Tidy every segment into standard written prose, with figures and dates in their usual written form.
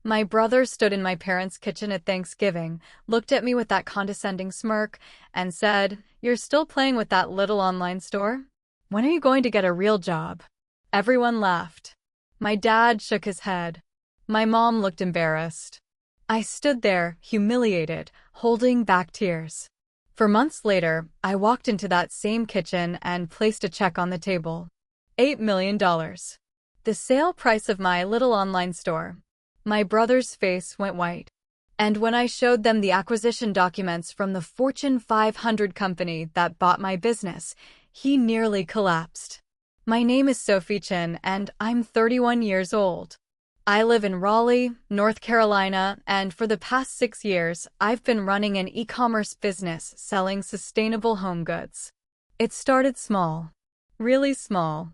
My brother stood in my parents' kitchen at Thanksgiving, looked at me with that condescending smirk, and said, "You're still playing with that little online store? When are you going to get a real job?" Everyone laughed. My dad shook his head. My mom looked embarrassed. I stood there, humiliated, holding back tears. For months later, I walked into that same kitchen and placed a check on the table. $8 million. The sale price of my little online store. My brother's face went white. And when I showed them the acquisition documents from the Fortune 500 company that bought my business, he nearly collapsed. My name is Sophie Chin, and I'm 31 years old. I live in Raleigh, North Carolina, and for the past 6 years, I've been running an e-commerce business selling sustainable home goods. It started small. Really small.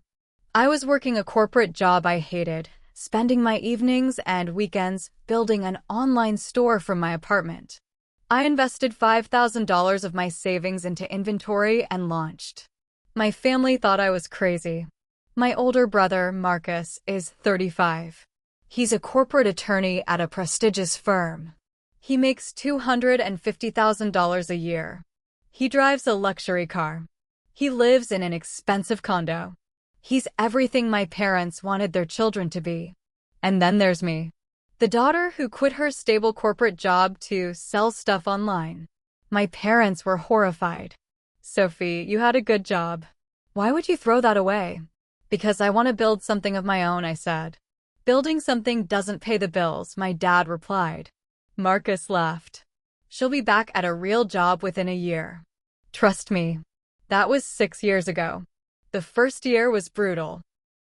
I was working a corporate job I hated, spending my evenings and weekends building an online store from my apartment. I invested $5,000 of my savings into inventory and launched. My family thought I was crazy. My older brother, Marcus, is 35. He's a corporate attorney at a prestigious firm. He makes $250,000 a year. He drives a luxury car. He lives in an expensive condo. He's everything my parents wanted their children to be. And then there's me, the daughter who quit her stable corporate job to sell stuff online. My parents were horrified. "Sophie, you had a good job. Why would you throw that away?" "Because I want to build something of my own," I said. "Building something doesn't pay the bills," my dad replied. Marcus laughed. "She'll be back at a real job within a year. Trust me." That was 6 years ago. The first year was brutal.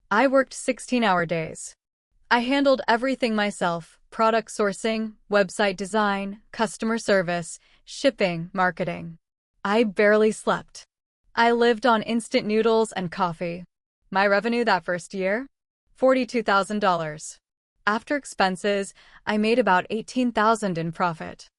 I worked 16-hour days. I handled everything myself: product sourcing, website design, customer service, shipping, marketing. I barely slept. I lived on instant noodles and coffee. My revenue that first year? $42,000. After expenses, I made about $18,000 in profit.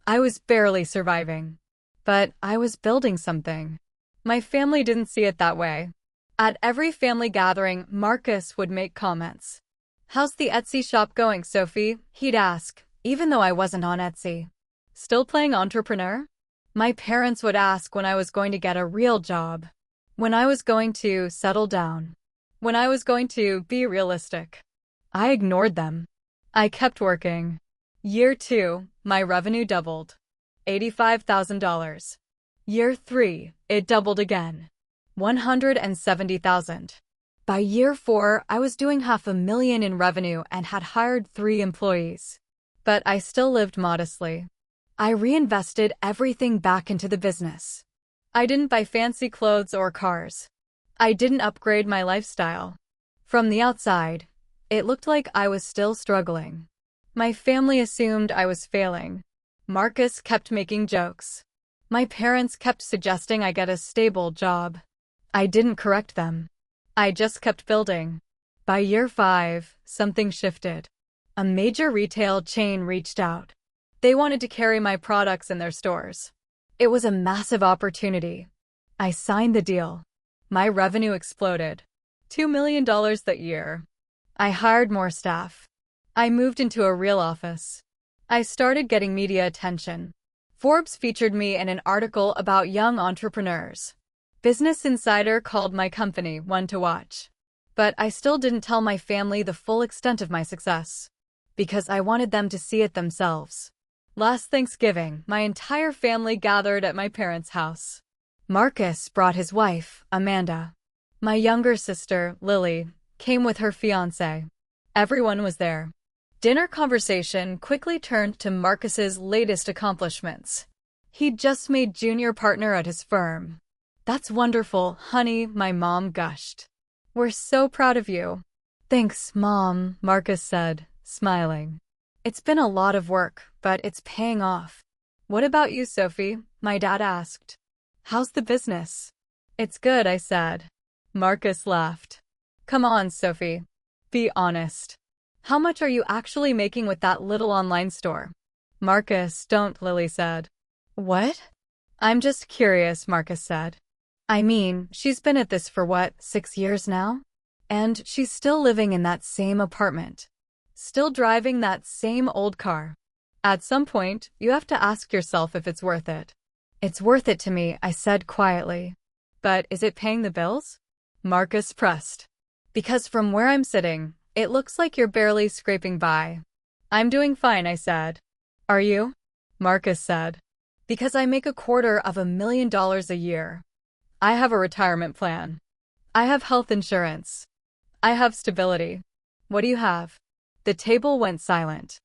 I was barely surviving. But I was building something. My family didn't see it that way. At every family gathering, Marcus would make comments. "How's the Etsy shop going, Sophie?" he'd ask, even though I wasn't on Etsy. "Still playing entrepreneur?" My parents would ask when I was going to get a real job, when I was going to settle down, when I was going to be realistic. I ignored them. I kept working. Year 2, my revenue doubled. $85,000. Year 3, it doubled again. $170,000. By year 4, I was doing $500,000 in revenue and had hired 3 employees. But I still lived modestly. I reinvested everything back into the business. I didn't buy fancy clothes or cars. I didn't upgrade my lifestyle. From the outside, it looked like I was still struggling. My family assumed I was failing. Marcus kept making jokes. My parents kept suggesting I get a stable job. I didn't correct them. I just kept building. By year 5, something shifted. A major retail chain reached out. They wanted to carry my products in their stores. It was a massive opportunity. I signed the deal. My revenue exploded. $2 million that year. I hired more staff. I moved into a real office. I started getting media attention. Forbes featured me in an article about young entrepreneurs. Business Insider called my company one to watch. But I still didn't tell my family the full extent of my success, because I wanted them to see it themselves. Last Thanksgiving, my entire family gathered at my parents' house. Marcus brought his wife, Amanda. My younger sister, Lily, came with her fiancé. Everyone was there. Dinner conversation quickly turned to Marcus's latest accomplishments. He'd just made junior partner at his firm. "That's wonderful, honey," my mom gushed. "We're so proud of you." "Thanks, Mom," Marcus said, smiling. "It's been a lot of work, but it's paying off." "What about you, Sophie?" my dad asked. "How's the business?" "It's good," I said. Marcus laughed. "Come on, Sophie. Be honest. How much are you actually making with that little online store?" "Marcus, don't," Lily said. "What?" "I'm just curious," Marcus said. "I mean, she's been at this for what, 6 years now? And she's still living in that same apartment." Still driving that same old car. At some point, you have to ask yourself if it's worth it. It's worth it to me, I said quietly. But is it paying the bills? Marcus pressed. Because from where I'm sitting, it looks like you're barely scraping by. I'm doing fine, I said. Are you? Marcus said. Because I make $250,000 a year. I have a retirement plan. I have health insurance. I have stability. What do you have? The table went silent.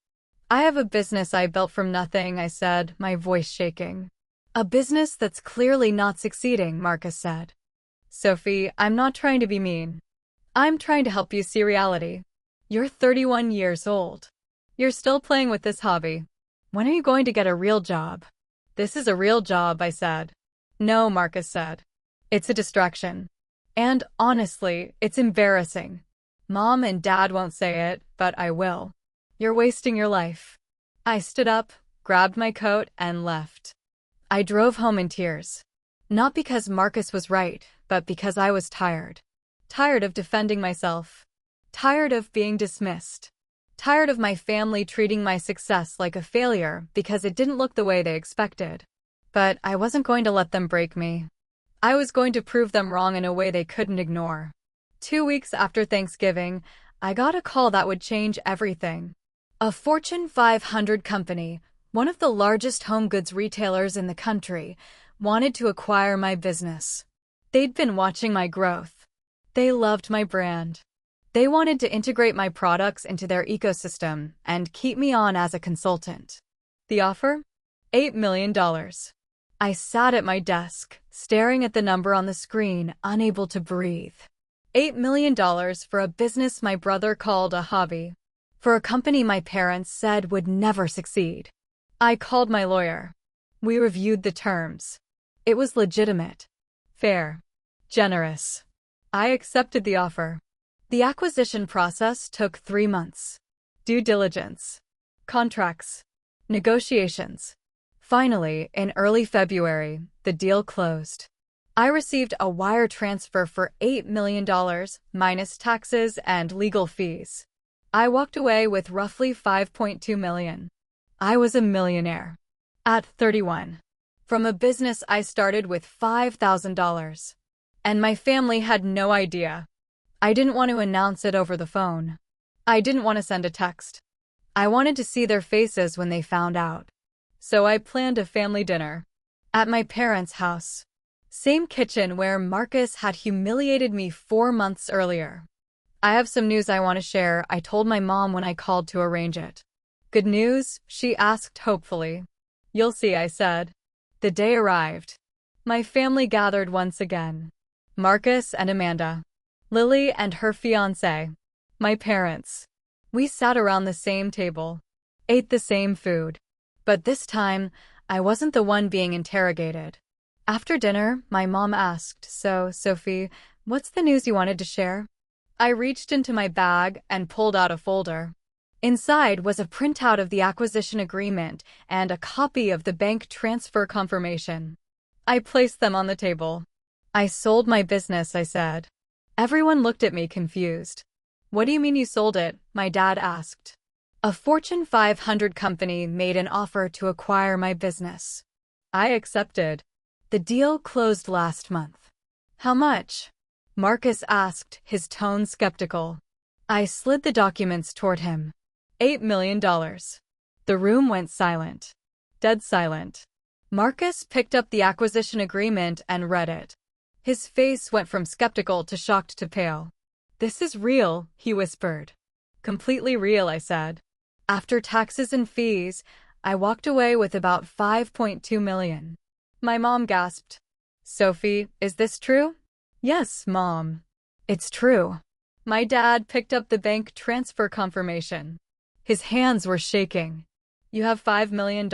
I have a business I built from nothing, I said, my voice shaking. A business that's clearly not succeeding, Marcus said. Sophie, I'm not trying to be mean. I'm trying to help you see reality. You're 31 years old. You're still playing with this hobby. When are you going to get a real job? This is a real job, I said. No, Marcus said. It's a distraction. And honestly, it's embarrassing. Mom and Dad won't say it, but I will. You're wasting your life. I stood up, grabbed my coat, and left. I drove home in tears. Not because Marcus was right, but because I was tired. Tired of defending myself. Tired of being dismissed. Tired of my family treating my success like a failure because it didn't look the way they expected. But I wasn't going to let them break me. I was going to prove them wrong in a way they couldn't ignore. 2 weeks after Thanksgiving, I got a call that would change everything. A Fortune 500 company, one of the largest home goods retailers in the country, wanted to acquire my business. They'd been watching my growth. They loved my brand. They wanted to integrate my products into their ecosystem and keep me on as a consultant. The offer? $8 million. I sat at my desk, staring at the number on the screen, unable to breathe. $8 million for a business my brother called a hobby. For a company my parents said would never succeed. I called my lawyer. We reviewed the terms. It was legitimate, fair, generous. I accepted the offer. The acquisition process took 3 months. Due diligence, contracts, negotiations. Finally, in early February, the deal closed. I received a wire transfer for $8 million, minus taxes and legal fees. I walked away with roughly $5.2 million. I was a millionaire. At 31. From a business I started with $5,000. And my family had no idea. I didn't want to announce it over the phone. I didn't want to send a text. I wanted to see their faces when they found out. So I planned a family dinner. At my parents' house. Same kitchen where Marcus had humiliated me 4 months earlier. I have some news I want to share, I told my mom when I called to arrange it. Good news? She asked hopefully. You'll see, I said. The day arrived. My family gathered once again. Marcus and Amanda. Lily and her fiancé. My parents. We sat around the same table. Ate the same food. But this time, I wasn't the one being interrogated. After dinner, my mom asked, So, Sophie, what's the news you wanted to share? I reached into my bag and pulled out a folder. Inside was a printout of the acquisition agreement and a copy of the bank transfer confirmation. I placed them on the table. I sold my business, I said. Everyone looked at me confused. What do you mean you sold it? My dad asked. A Fortune 500 company made an offer to acquire my business. I accepted. The deal closed last month. How much? Marcus asked, his tone skeptical. I slid the documents toward him. $8 million. The room went silent. Dead silent. Marcus picked up the acquisition agreement and read it. His face went from skeptical to shocked to pale. This is real, he whispered. Completely real, I said. After taxes and fees, I walked away with about $5.2 million. My mom gasped. Sophie, is this true? Yes, Mom. It's true. My dad picked up the bank transfer confirmation. His hands were shaking. You have $5 million?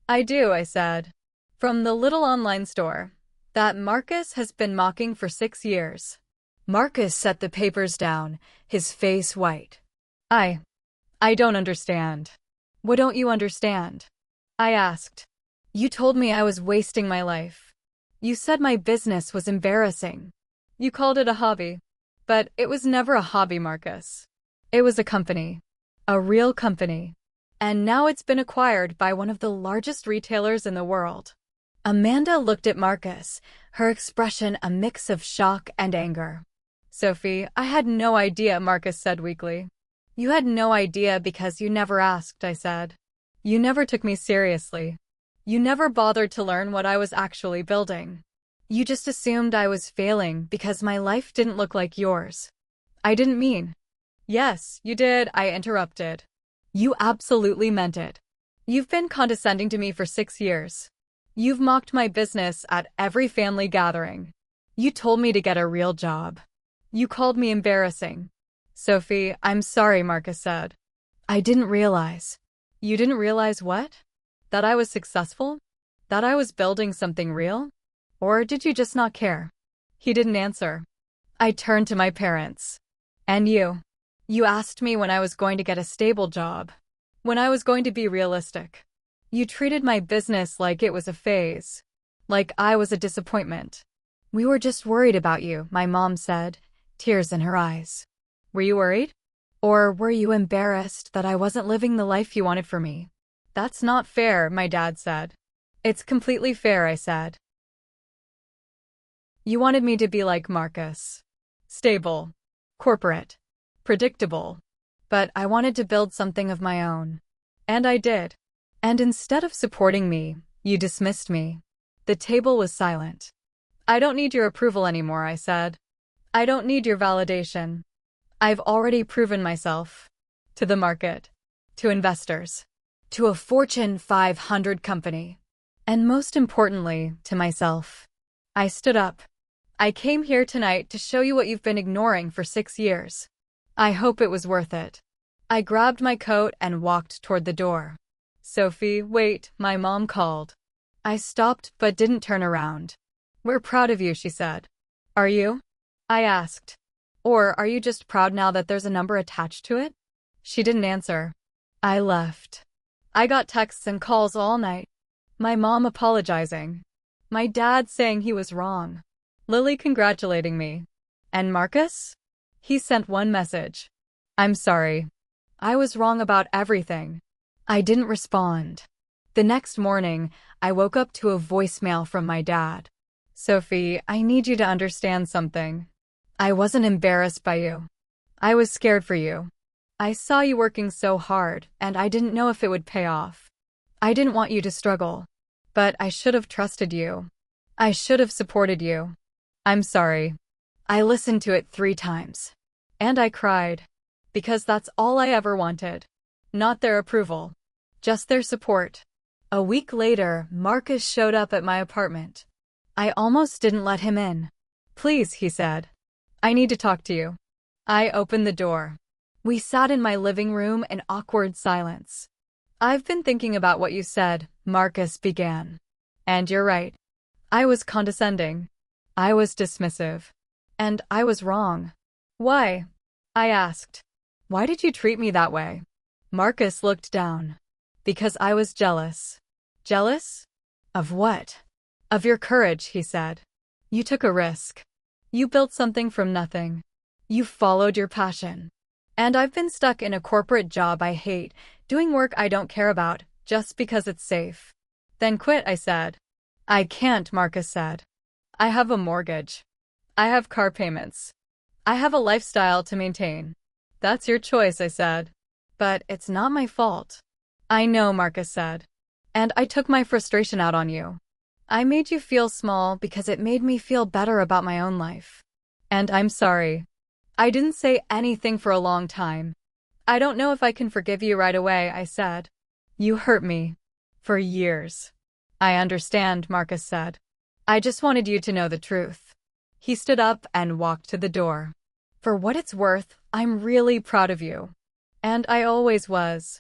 I do, I said. From the little online store that Marcus has been mocking for 6 years. Marcus set the papers down, his face white. I don't understand. What don't you understand? I asked. You told me I was wasting my life. You said my business was embarrassing. You called it a hobby. But it was never a hobby, Marcus. It was a company. A real company. And now it's been acquired by one of the largest retailers in the world. Amanda looked at Marcus, her expression a mix of shock and anger. Sophie, I had no idea, Marcus said weakly. You had no idea because you never asked, I said. You never took me seriously. You never bothered to learn what I was actually building. You just assumed I was failing because my life didn't look like yours. I didn't mean. Yes, you did, I interrupted. You absolutely meant it. You've been condescending to me for 6 years. You've mocked my business at every family gathering. You told me to get a real job. You called me embarrassing. Sophie, I'm sorry, Marcus said. I didn't realize. You didn't realize what? That I was successful? That I was building something real? Or did you just not care? He didn't answer. I turned to my parents. And you? You asked me when I was going to get a stable job. When I was going to be realistic. You treated my business like it was a phase. Like I was a disappointment. We were just worried about you, my mom said, tears in her eyes. Were you worried? Or were you embarrassed that I wasn't living the life you wanted for me? That's not fair, my dad said. It's completely fair, I said. You wanted me to be like Marcus. Stable. Corporate. Predictable. But I wanted to build something of my own. And I did. And instead of supporting me, you dismissed me. The table was silent. I don't need your approval anymore, I said. I don't need your validation. I've already proven myself. To the market. To investors. To a Fortune 500 company. And most importantly, to myself. I stood up. I came here tonight to show you what you've been ignoring for 6 years. I hope it was worth it. I grabbed my coat and walked toward the door. Sophie, wait, my mom called. I stopped but didn't turn around. We're proud of you, she said. Are you? I asked. Or are you just proud now that there's a number attached to it? She didn't answer. I left. I got texts and calls all night. My mom apologizing. My dad saying he was wrong. Lily congratulating me. And Marcus? He sent one message. I'm sorry. I was wrong about everything. I didn't respond. The next morning, I woke up to a voicemail from my dad. Sophie, I need you to understand something. I wasn't embarrassed by you. I was scared for you. I saw you working so hard, and I didn't know if it would pay off. I didn't want you to struggle. But I should have trusted you. I should have supported you. I'm sorry. I listened to it 3 times. And I cried. Because that's all I ever wanted. Not their approval. Just their support. A week later, Marcus showed up at my apartment. I almost didn't let him in. Please, he said. I need to talk to you. I opened the door. We sat in my living room in awkward silence. I've been thinking about what you said, Marcus began. And you're right. I was condescending. I was dismissive. And I was wrong. Why? I asked. Why did you treat me that way? Marcus looked down. Because I was jealous. Jealous? Of what? Of your courage, he said. You took a risk. You built something from nothing. You followed your passion. And I've been stuck in a corporate job I hate, doing work I don't care about, just because it's safe. Then quit, I said. I can't, Marcus said. I have a mortgage. I have car payments. I have a lifestyle to maintain. That's your choice, I said. But it's not my fault. I know, Marcus said. And I took my frustration out on you. I made you feel small because it made me feel better about my own life. And I'm sorry. I didn't say anything for a long time. I don't know if I can forgive you right away, I said. You hurt me. For years. I understand, Marcus said. I just wanted you to know the truth. He stood up and walked to the door. For what it's worth, I'm really proud of you. And I always was.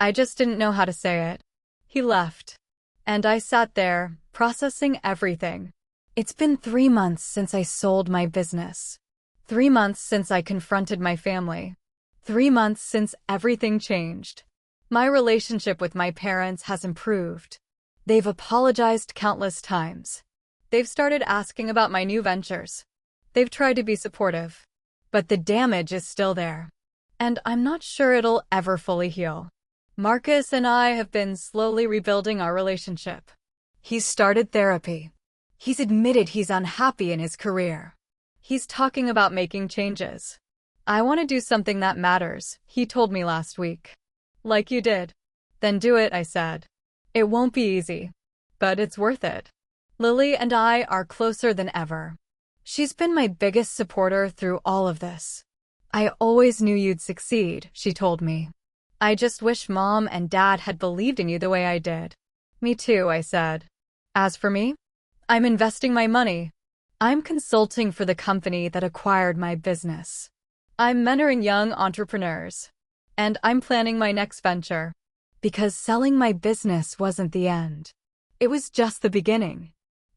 I just didn't know how to say it. He left. And I sat there, processing everything. It's been 3 months since I sold my business. 3 months since I confronted my family. 3 months since everything changed. My relationship with my parents has improved. They've apologized countless times. They've started asking about my new ventures. They've tried to be supportive. But the damage is still there. and I'm not sure it'll ever fully heal. Marcus and I have been slowly rebuilding our relationship. He's started therapy. He's admitted he's unhappy in his career. He's talking about making changes. I want to do something that matters, he told me last week. Like you did. Then do it, I said. It won't be easy, but it's worth it. Lily and I are closer than ever. She's been my biggest supporter through all of this. I always knew you'd succeed, she told me. I just wish Mom and Dad had believed in you the way I did. Me too, I said. As for me, I'm investing my money. I'm consulting for the company that acquired my business. I'm mentoring young entrepreneurs. And I'm planning my next venture. Because selling my business wasn't the end. It was just the beginning.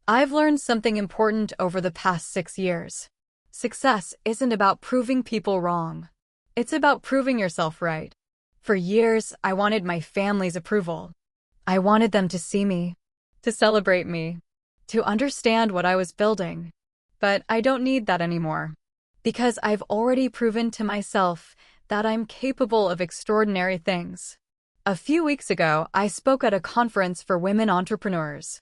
I've learned something important over the past 6 years. Success isn't about proving people wrong. It's about proving yourself right. For years, I wanted my family's approval. I wanted them to see me, to celebrate me, to understand what I was building. But I don't need that anymore. Because I've already proven to myself that I'm capable of extraordinary things. A few weeks ago, I spoke at a conference for women entrepreneurs.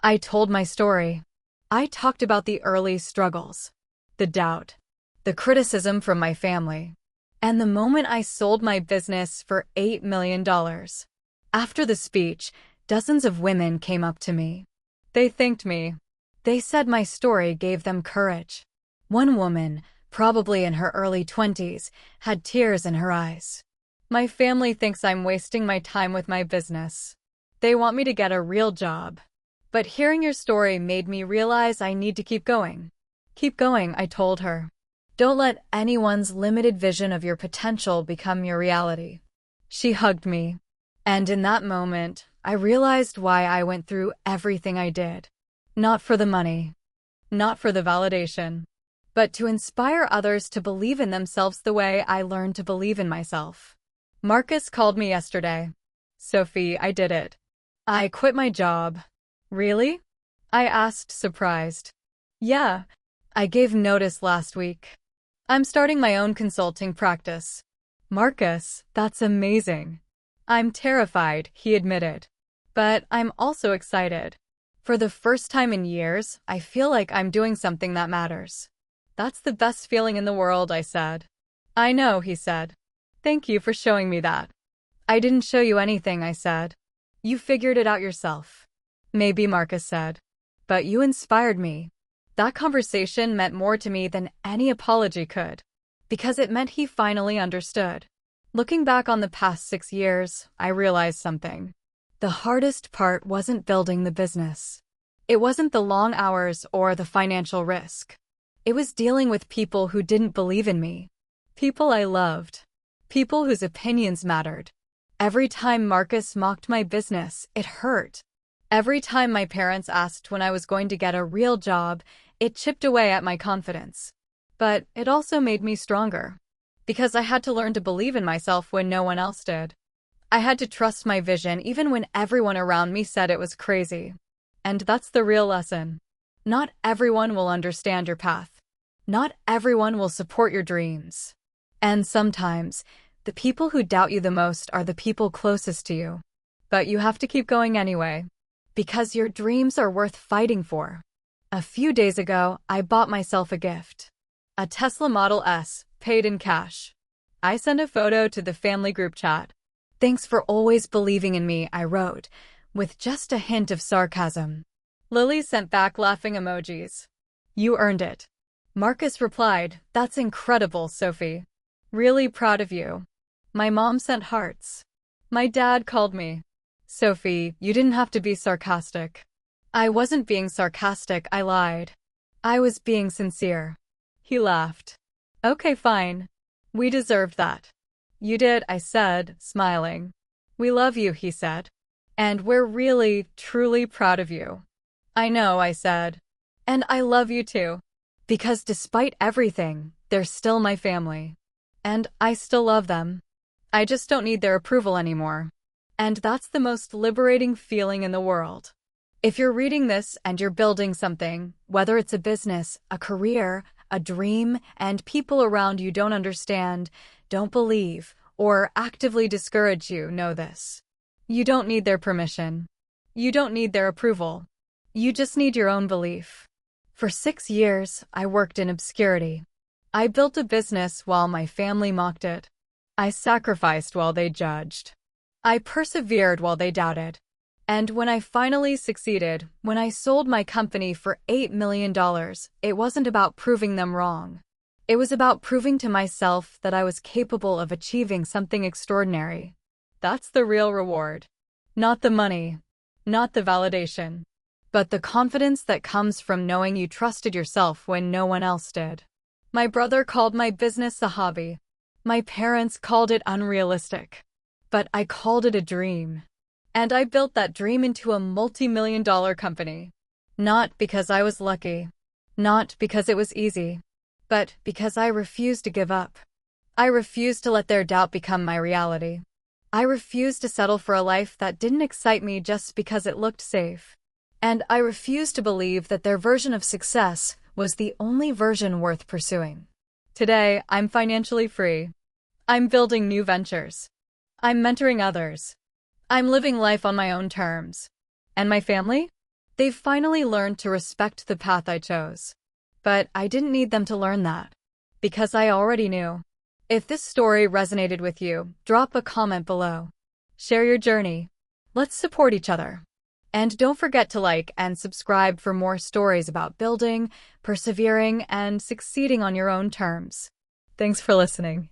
I told my story. I talked about the early struggles, the doubt, the criticism from my family, and the moment I sold my business for $8 million. After the speech, dozens of women came up to me. They thanked me. They said my story gave them courage. One woman, probably in her early 20s, had tears in her eyes. My family thinks I'm wasting my time with my business. They want me to get a real job. But hearing your story made me realize I need to keep going. Keep going, I told her. Don't let anyone's limited vision of your potential become your reality. She hugged me. And in that moment, I realized why I went through everything I did. Not for the money. Not for the validation. But to inspire others to believe in themselves the way I learned to believe in myself. Marcus called me yesterday. Sophie, I did it. I quit my job. Really? I asked, surprised. Yeah, I gave notice last week. I'm starting my own consulting practice. Marcus, that's amazing. I'm terrified, he admitted. But I'm also excited. For the first time in years, I feel like I'm doing something that matters. That's the best feeling in the world, I said. I know, he said. Thank you for showing me that. I didn't show you anything, I said. You figured it out yourself. Maybe, Marcus said. But you inspired me. That conversation meant more to me than any apology could. Because it meant he finally understood. Looking back on the past 6 years, I realized something. The hardest part wasn't building the business. It wasn't the long hours or the financial risk. It was dealing with people who didn't believe in me. People I loved. People whose opinions mattered. Every time Marcus mocked my business, it hurt. Every time my parents asked when I was going to get a real job, it chipped away at my confidence. But it also made me stronger. Because I had to learn to believe in myself when no one else did. I had to trust my vision even when everyone around me said it was crazy. And that's the real lesson. Not everyone will understand your path. Not everyone will support your dreams. And sometimes, the people who doubt you the most are the people closest to you. But you have to keep going anyway. Because your dreams are worth fighting for. A few days ago, I bought myself a gift. A Tesla Model S, paid in cash. I sent a photo to the family group chat. Thanks for always believing in me, I wrote, with just a hint of sarcasm. Lily sent back laughing emojis. You earned it. Marcus replied, that's incredible, Sophie. Really proud of you. My mom sent hearts. My dad called me. Sophie, you didn't have to be sarcastic. I wasn't being sarcastic, I lied. I was being sincere. He laughed. Okay, fine. We deserved that. You did, I said, smiling. We love you, he said. And we're really, truly proud of you. I know, I said. And I love you too. Because despite everything, they're still my family. And I still love them. I just don't need their approval anymore. And that's the most liberating feeling in the world. If you're reading this and you're building something, whether it's a business, a career, a dream, and people around you don't understand, don't believe, or actively discourage you, know this. You don't need their permission. You don't need their approval. You just need your own belief. For 6 years, I worked in obscurity. I built a business while my family mocked it. I sacrificed while they judged. I persevered while they doubted. And when I finally succeeded, when I sold my company for $8 million, it wasn't about proving them wrong. It was about proving to myself that I was capable of achieving something extraordinary. That's the real reward. Not the money, not the validation, but the confidence that comes from knowing you trusted yourself when no one else did. My brother called my business a hobby. My parents called it unrealistic. But I called it a dream. And I built that dream into a multi-million-dollar company. Not because I was lucky. Not because it was easy. But because I refused to give up. I refused to let their doubt become my reality. I refused to settle for a life that didn't excite me just because it looked safe. And I refused to believe that their version of success was the only version worth pursuing. Today, I'm financially free. I'm building new ventures. I'm mentoring others. I'm living life on my own terms. And my family? They've finally learned to respect the path I chose. But I didn't need them to learn that. Because I already knew. If this story resonated with you, drop a comment below. Share your journey. Let's support each other. And don't forget to like and subscribe for more stories about building, persevering, and succeeding on your own terms. Thanks for listening.